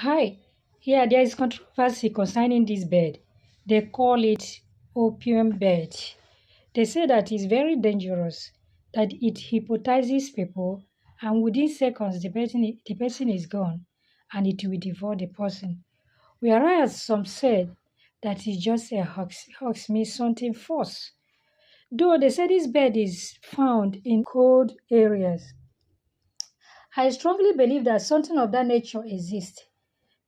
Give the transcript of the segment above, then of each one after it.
Hi, here there is controversy concerning this bird. They call it opium bird. They say that it's very dangerous, that it hypnotizes people, and within seconds the person is gone, and it will devour the person. Whereas some said that it's just a hoax means something false. Though they say this bird is found in cold areas, I strongly believe that something of that nature exists.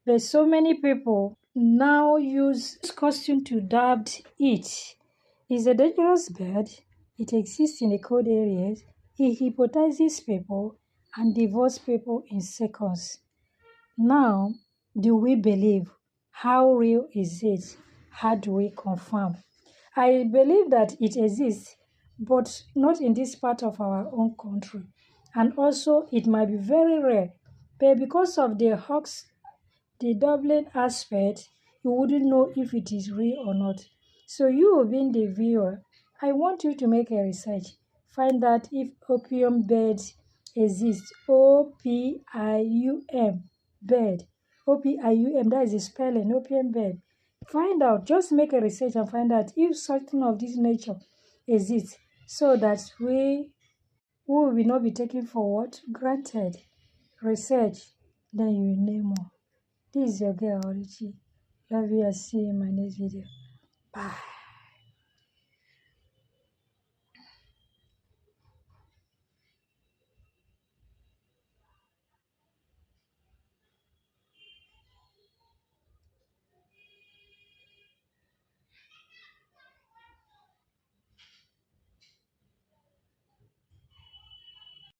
But so many people now use costume to dub it. It's a dangerous bird. It exists in the cold areas. It hypnotizes people and devours people in seconds. Now, do we believe? How real is it? How do we confirm? I believe that it exists, but not in this part of our own country. And also, it might be very rare. But because of the doubling aspect, you wouldn't know if it is real or not. So you being the viewer, I want you to make a research. Find out if opium birds exist. Opium bird. Opium, that is the spelling, opium bird. Find out, just make a research and find out if something of this nature exists so that we will not be taken for what? Granted. Research, then you will know more. This is your girl, Oluchi. Love you and see you in my next video. Bye.